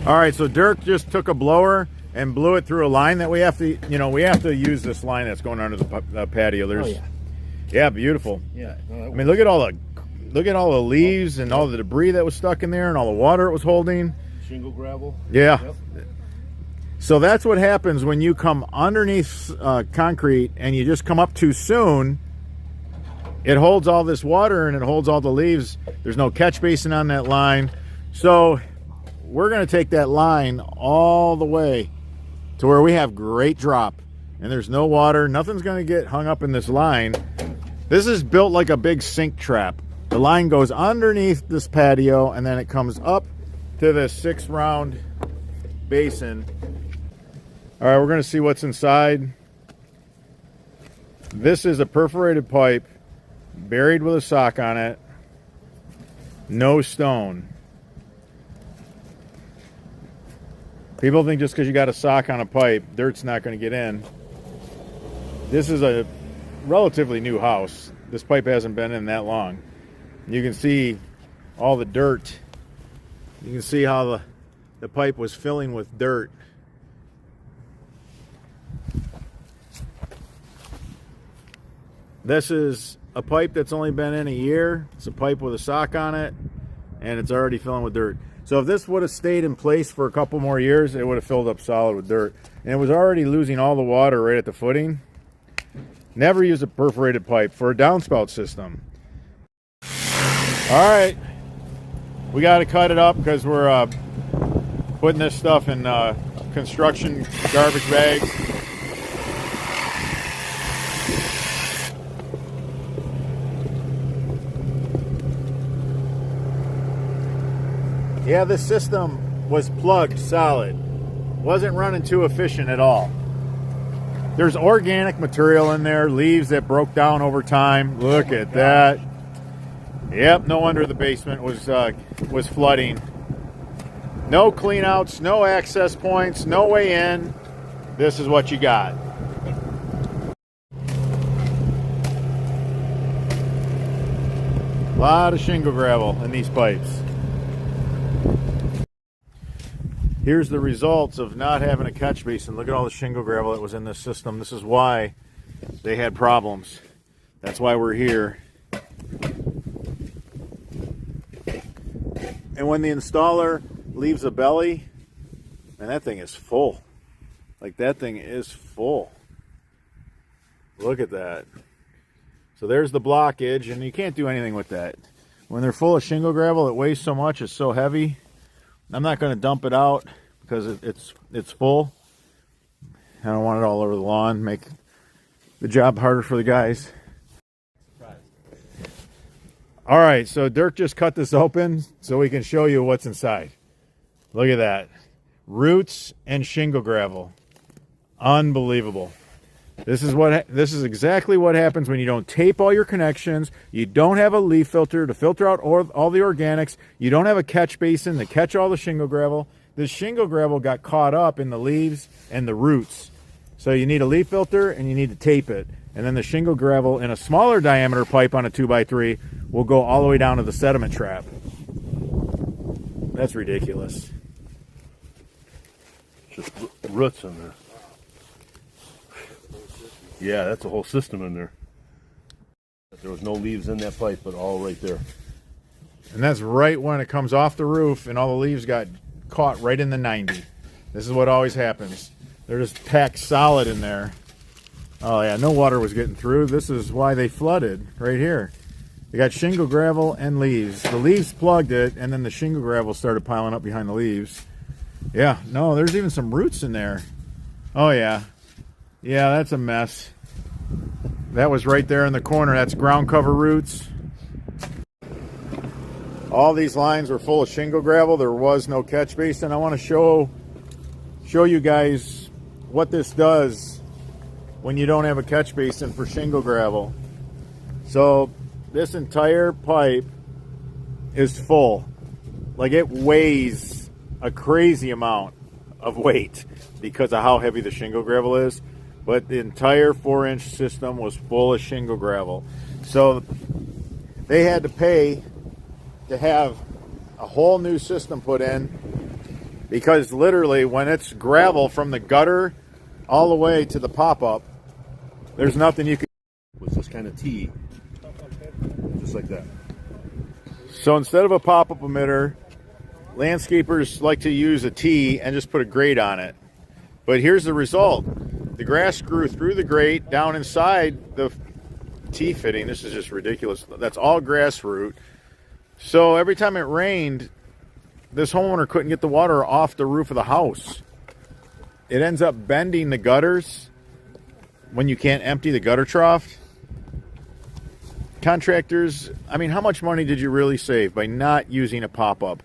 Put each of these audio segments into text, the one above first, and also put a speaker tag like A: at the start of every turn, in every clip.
A: All right, so Dirk just took a blower and blew it through a line that we have to, we have to use this line that's going under the patio. There's, yeah, beautiful.
B: Yeah. No,
A: I mean, look at all the leaves and all the debris that was stuck in there and all the water it was holding.
B: Shingle gravel.
A: Yeah.
B: Yep.
A: So that's what happens when you come underneath concrete and you just come up too soon. It holds all this water and it holds all the leaves. There's no catch basin on that line. So we're going to take that line all the way to where we have great drop. And there's no water. Nothing's going to get hung up in this line. This is built like a big sink trap. The line goes underneath this patio and then it comes up to this 6-round basin. All right, we're going to see what's inside. This is a perforated pipe buried with a sock on it. No stone. People think just because you got a sock on a pipe, dirt's not going to get in. This is a relatively new house. This pipe hasn't been in that long. You can see all the dirt. You can see how the pipe was filling with dirt. This is a pipe that's only been in a year. It's a pipe with a sock on it, and it's already filling with dirt. So if this would have stayed in place for a couple more years, it would have filled up solid with dirt. And it was already losing all the water right at the footing. Never use a perforated pipe for a downspout system. All right, we got to cut it up because we're putting this stuff in construction garbage bags. Yeah, this system was plugged solid. Wasn't running too efficient at all. There's organic material in there, leaves that broke down over time. Look at that. Yep, no wonder the basement was flooding. No clean outs, no access points, no way in. This is what you got. A lot of shingle gravel in these pipes. Here's the results of not having a catch basin. Look at all the shingle gravel that was in this system. This is why they had problems. That's why we're here. And when the installer leaves a belly, man, that thing is full. Like, that thing is full. Look at that. So there's the blockage, and you can't do anything with that. When they're full of shingle gravel, it weighs so much, it's so heavy. I'm not going to dump it out because it's full. I don't want it all over the lawn, make the job harder for the guys. All right, so Dirk just cut this open so we can show you what's inside. Look at that. Roots and shingle gravel. Unbelievable. This is exactly what happens when you don't tape all your connections. You don't have a leaf filter to filter out all the organics. You don't have a catch basin to catch all the shingle gravel. This shingle gravel got caught up in the leaves and the roots. So you need a leaf filter and you need to tape it. And then the shingle gravel in a smaller diameter pipe on a 2x3 will go all the way down to the sediment trap. That's ridiculous.
B: Just roots in there. Yeah, that's a whole system in there. There was no leaves in that pipe, but all right there.
A: And that's right when it comes off the roof and all the leaves got caught right in the 90. This is what always happens. They're just packed solid in there. Oh yeah, no water was getting through. This is why they flooded right here. They got shingle gravel and leaves. The leaves plugged it, and then the shingle gravel started piling up behind the leaves. Yeah, no, there's even some roots in there. Oh yeah. Yeah, that's a mess. That was right there in the corner. That's ground cover roots. All these lines were full of shingle gravel. There was no catch basin. I want to show you guys what this does when you don't have a catch basin for shingle gravel. So this entire pipe is full. Like, it weighs a crazy amount of weight because of how heavy the shingle gravel is. But the entire 4-inch system was full of shingle gravel. So they had to pay to have a whole new system put in because literally when it's gravel from the gutter all the way to the pop-up, there's nothing you can...
B: With this kind of T, just like that.
A: So instead of a pop-up emitter, landscapers like to use a T and just put a grate on it. But here's the result. The grass grew through the grate down inside the T fitting. This is just ridiculous. That's all grass root. So every time it rained, this homeowner couldn't get the water off the roof of the house. It ends up bending the gutters when you can't empty the gutter trough. Contractors, I mean, how much money did you really save by not using a pop-up?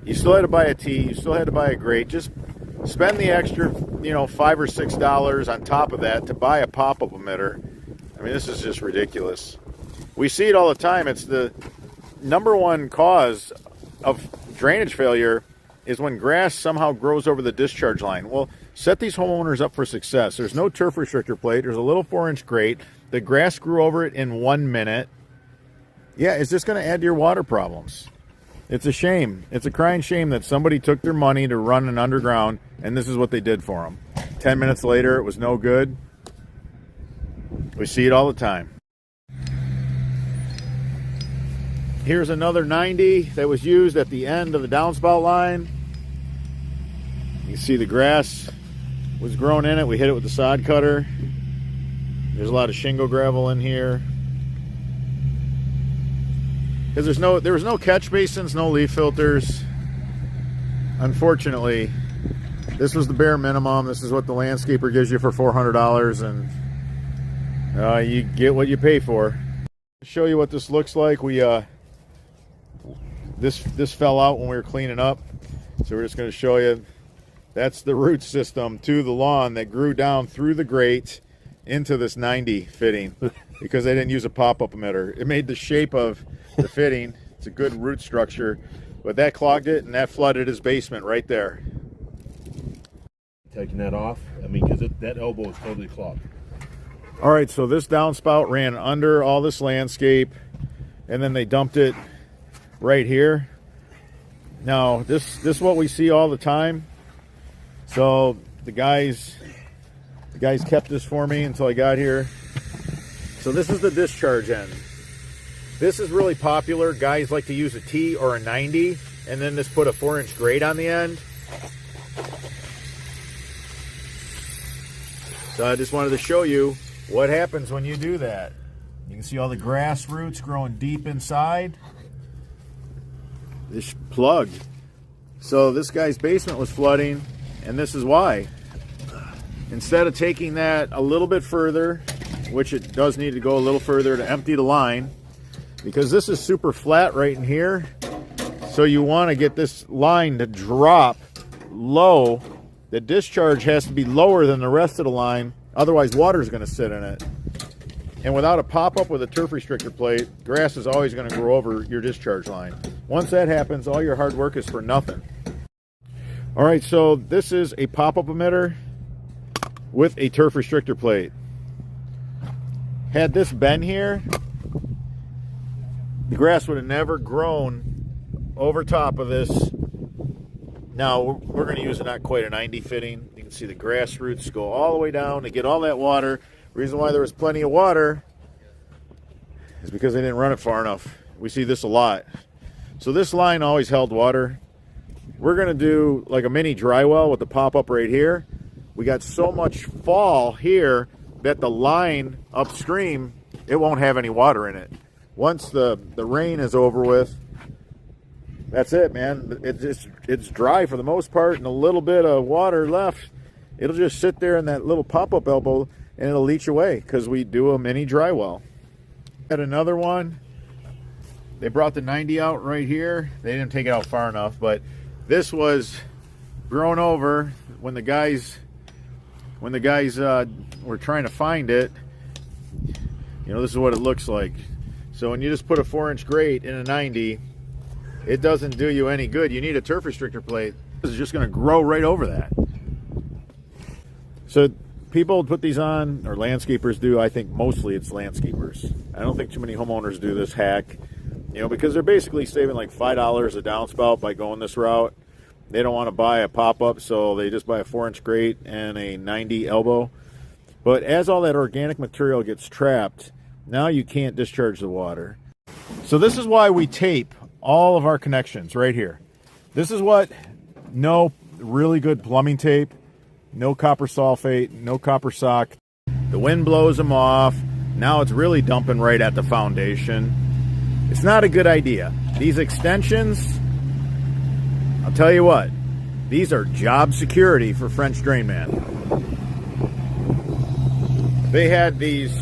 A: You still had to buy a T, you still had to buy a grate. Just spend the extra, $5 or $6 on top of that to buy a pop-up emitter. I mean, this is just ridiculous. We see it all the time. It's the number one cause of drainage failure is when grass somehow grows over the discharge line. Well, set these homeowners up for success. There's no turf restrictor plate. There's a little 4-inch grate. The grass grew over it in 1 minute. Yeah, is this going to add to your water problems? It's a shame. It's a crying shame that somebody took their money to run an underground, and this is what they did for them. 10 minutes later, it was no good. We see it all the time. Here's another 90 that was used at the end of the downspout line. You can see the grass was grown in it. We hit it with the sod cutter. There's a lot of shingle gravel in here. Because there was no catch basins, no leaf filters. Unfortunately, this was the bare minimum. This is what the landscaper gives you for $400, and you get what you pay for. To show you what this looks like, this fell out when we were cleaning up, so we're just going to show you. That's the root system to the lawn that grew down through the grate into this 90 fitting because they didn't use a pop-up emitter. It made the shape of the fitting. It's a good root structure, but that clogged it and that flooded his basement right there.
B: Taking that off, I mean, because that elbow is totally clogged.
A: All right, so this downspout ran under all this landscape, and then they dumped it right here. Now, this is what we see all the time. So the guys kept this for me until I got here. So this is the discharge end. This is really popular. Guys like to use a T or a 90 and then just put a 4-inch grate on the end. So I just wanted to show you what happens when you do that. You can see all the grass roots growing deep inside. This plugged. So this guy's basement was flooding, and this is why. Instead of taking that a little bit further, which it does need to go a little further to empty the line, because this is super flat right in here, so you want to get this line to drop low. The discharge has to be lower than the rest of the line, otherwise water is going to sit in it. And without a pop-up with a turf restrictor plate, grass is always going to grow over your discharge line. Once that happens, all your hard work is for nothing. All right, so this is a pop-up emitter with a turf restrictor plate. Had this been here, the grass would have never grown over top of this. Now, we're going to use not quite a 90 fitting. You can see the grass roots go all the way down to get all that water. The reason why there was plenty of water is because they didn't run it far enough. We see this a lot. So this line always held water. We're going to do like a mini dry well with the pop-up right here. We got so much fall here that the line upstream, it won't have any water in it. Once the rain is over with, that's it, man. It's dry for the most part, and a little bit of water left, it'll just sit there in that little pop-up elbow, and it'll leach away because we do a mini dry well. Got another one. They brought the 90 out right here. They didn't take it out far enough, but this was grown over when the guys were trying to find it. You know, this is what it looks like. So when you just put a 4-inch grate in a 90, it doesn't do you any good. You need a turf restrictor plate. This is just going to grow right over that. So people put these on, or landscapers do. I think mostly it's landscapers. I don't think too many homeowners do this hack, you know, because they're basically saving like $5 a downspout by going this route. They don't want to buy a pop-up, so they just buy a 4-inch grate and a 90 elbow. But as all that organic material gets trapped, now you can't discharge the water. So this is why we tape all of our connections right here. This is what no really good plumbing tape, no copper sulfate, no copper sock. The wind blows them off. Now it's really dumping right at the foundation. It's not a good idea. These extensions, I'll tell you what, these are job security for French Drain Man. They had these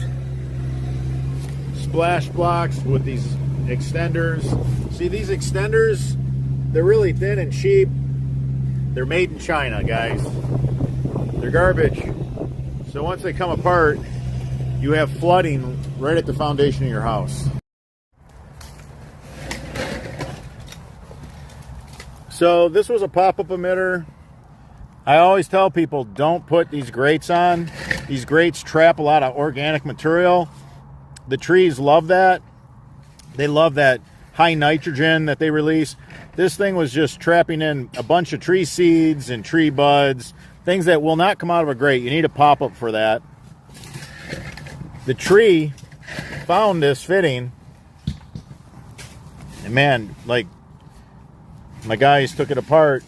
A: splash blocks with these extenders. See, these extenders, they're really thin and cheap. They're made in China, guys. They're garbage. So once they come apart, you have flooding right at the foundation of your house. So this was a pop-up emitter. I always tell people, don't put these grates on. These grates trap a lot of organic material. The trees love that. They love that high nitrogen that they release. This thing was just trapping in a bunch of tree seeds and tree buds, things that will not come out of a grate. You need a pop-up for that. The tree found this fitting, and man, like, my guys took it apart.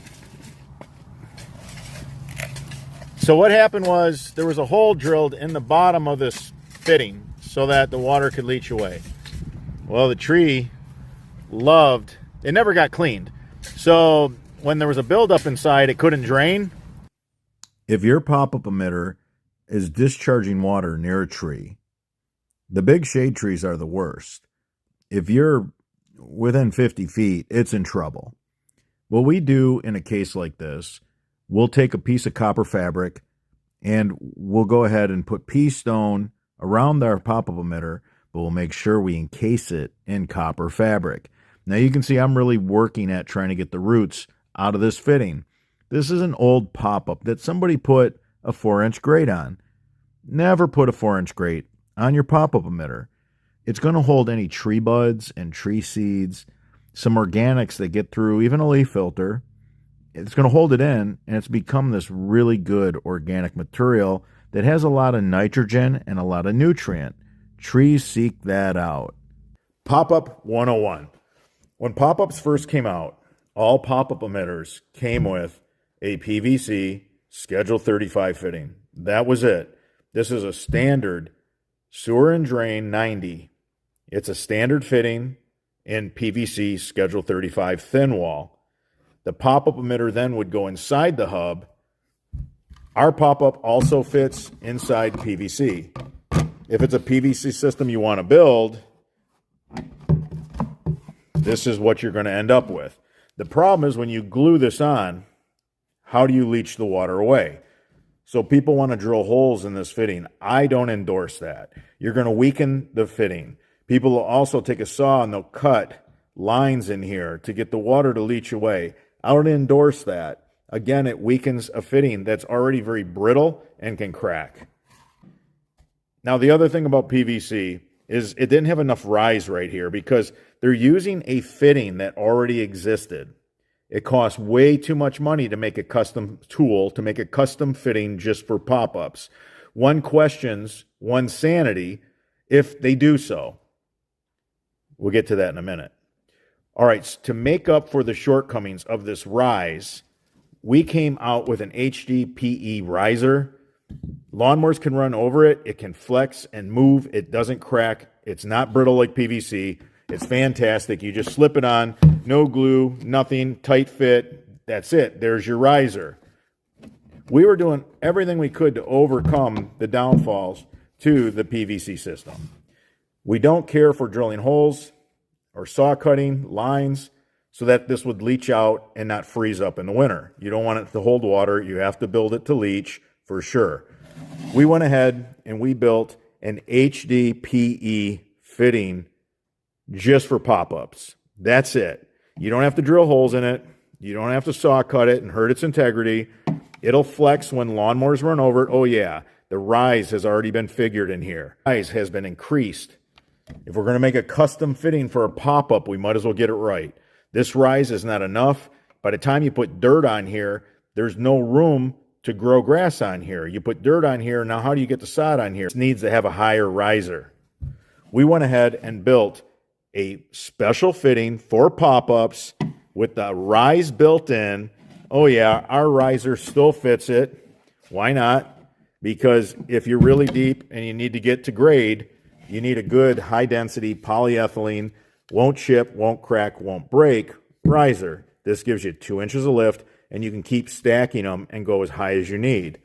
A: So what happened was there was a hole drilled in the bottom of this fitting so that the water could leach away. Well, the tree loved, it never got cleaned. So when there was a buildup inside, it couldn't drain. If your pop-up emitter is discharging water near a tree, the big shade trees are the worst. If you're within 50 feet, it's in trouble. What we do in a case like this, we'll take a piece of copper fabric and we'll go ahead and put pea stone around our pop-up emitter, but we'll make sure we encase it in copper fabric. Now you can see I'm really working at trying to get the roots out of this fitting. This is an old pop-up that somebody put a 4-inch grate on. Never put a 4-inch grate on your pop-up emitter. It's going to hold any tree buds and tree seeds, some organics that get through, even a leaf filter. It's going to hold it in, and it's become this really good organic material that has a lot of nitrogen and a lot of nutrient. Trees seek that out. Pop-up 101. When pop-ups first came out, all pop-up emitters came with a PVC Schedule 35 fitting. That was it. This is a standard sewer and drain 90. It's a standard fitting in PVC Schedule 35 thin wall. The pop-up emitter then would go inside the hub. Our pop-up also fits inside PVC. If it's a PVC system you want to build, this is what you're going to end up with. The problem is when you glue this on, how do you leach the water away? So people want to drill holes in this fitting. I don't endorse that. You're going to weaken the fitting. People will also take a saw and they'll cut lines in here to get the water to leach away. I don't endorse that. Again, it weakens a fitting that's already very brittle and can crack. Now, the other thing about PVC is it didn't have enough rise right here because they're using a fitting that already existed. It costs way too much money to make a custom tool, to make a custom fitting just for pop-ups. One questions one's sanity if they do so. We'll get to that in a minute. All right, to make up for the shortcomings of this rise, we came out with an HDPE riser. Lawnmowers can run over it. It can flex and move. It doesn't crack. It's not brittle like PVC. It's fantastic. You just slip it on, no glue, nothing, tight fit. That's it. There's your riser. We were doing everything we could to overcome the downfalls to the PVC system. We don't care for drilling holes or saw cutting lines so that this would leach out and not freeze up in the winter. You don't want it to hold water. You have to build it to leach for sure. We went ahead and we built an HDPE fitting just for pop-ups. That's it. You don't have to drill holes in it. You don't have to saw cut it and hurt its integrity. It'll flex when lawnmowers run over it. Oh yeah, the rise has already been figured in here. Rise has been increased. If we're going to make a custom fitting for a pop-up, we might as well get it right. This rise is not enough. By the time you put dirt on here, there's no room to grow grass on here. You put dirt on here, now how do you get the sod on here? It needs to have a higher riser. We went ahead and built a special fitting for pop-ups with the rise built in. Oh yeah, our riser still fits it. Why not? Because if you're really deep and you need to get to grade, you need a good high-density polyethylene, won't chip, won't crack, won't break riser. This gives you 2 inches of lift, and you can keep stacking them and go as high as you need.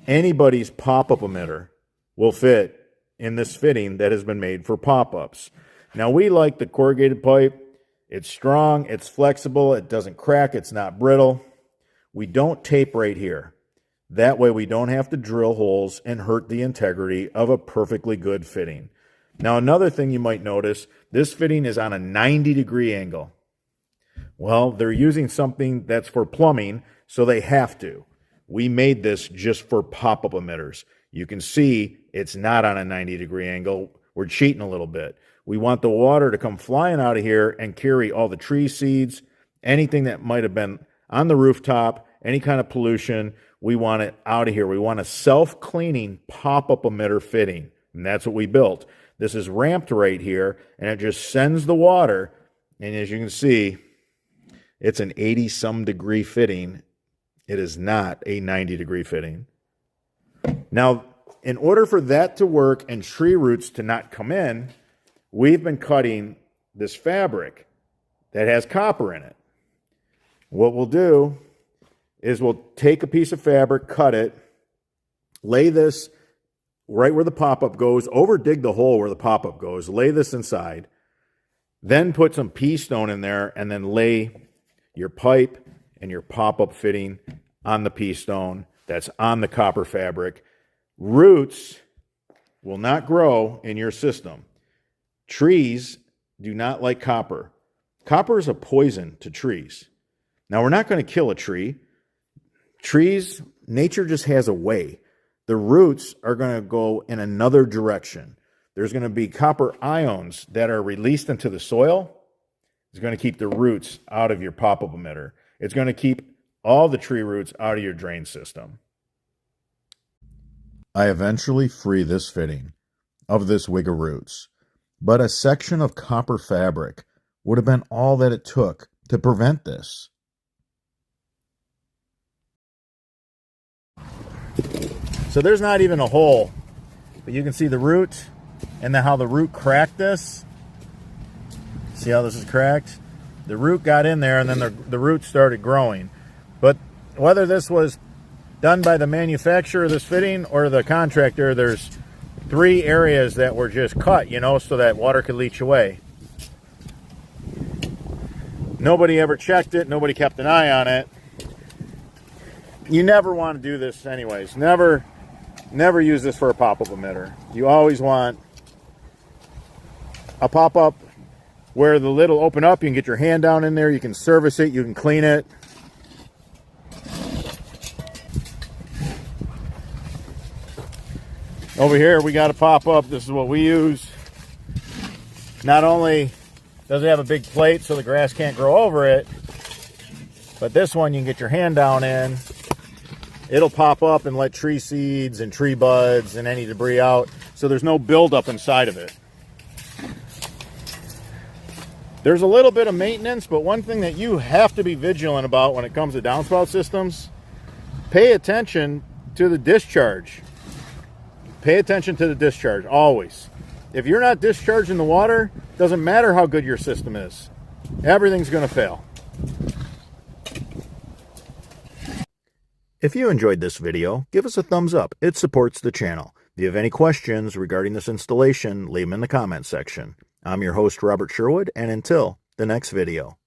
A: Anybody's pop-up emitter will fit in this fitting that has been made for pop-ups. Now, we like the corrugated pipe. It's strong, it's flexible, it doesn't crack, it's not brittle. We don't tape right here. That way we don't have to drill holes and hurt the integrity of a perfectly good fitting. Now, another thing you might notice, this fitting is on a 90-degree angle. Well, they're using something that's for plumbing, so they have to. We made this just for pop-up emitters. You can see it's not on a 90-degree angle. We're cheating a little bit. We want the water to come flying out of here and carry all the tree seeds, anything that might have been on the rooftop, any kind of pollution. We want it out of here. We want a self-cleaning pop-up emitter fitting, and that's what we built. This is ramped right here, and it just sends the water, and as you can see, it's an 80-some degree fitting. It is not a 90-degree fitting. Now, in order for that to work and tree roots to not come in, we've been cutting this fabric that has copper in it. What we'll do is we'll take a piece of fabric, cut it, lay this right where the pop-up goes, over dig the hole where the pop-up goes, lay this inside, then put some pea stone in there, and then lay your pipe and your pop-up fitting on the pea stone that's on the copper fabric. Roots will not grow in your system. Trees do not like copper. Copper is a poison to trees. Now, we're not going to kill a tree. Trees, nature just has a way. The roots are going to go in another direction. There's going to be copper ions that are released into the soil. It's going to keep the roots out of your pop-up emitter. It's going to keep all the tree roots out of your drain system. I eventually free this fitting of this wig of roots, but a section of copper fabric would have been all that it took to prevent this. So there's not even a hole, but you can see the root and then how the root cracked this. See how this is cracked? The root got in there and then the root started growing. But whether this was done by the manufacturer of this fitting or the contractor, there's 3 areas that were just cut, so that water could leach away. Nobody ever checked it. Nobody kept an eye on it. You never want to do this anyways. Never use this for a pop-up emitter. You always want a pop-up where the lid will open up. You can get your hand down in there. You can service it. You can clean it. Over here, we got a pop-up. This is what we use. Not only does it have a big plate so the grass can't grow over it, but this one you can get your hand down in. It'll pop up and let tree seeds and tree buds and any debris out, so there's no buildup inside of it. There's a little bit of maintenance, but one thing that you have to be vigilant about when it comes to downspout systems, pay attention to the discharge. Pay attention to the discharge, always. If you're not discharging the water, doesn't matter how good your system is. Everything's going to fail. If you enjoyed this video, give us a thumbs up. It supports the channel. If you have any questions regarding this installation, leave them in the comments section. I'm your host, Robert Sherwood, and until the next video.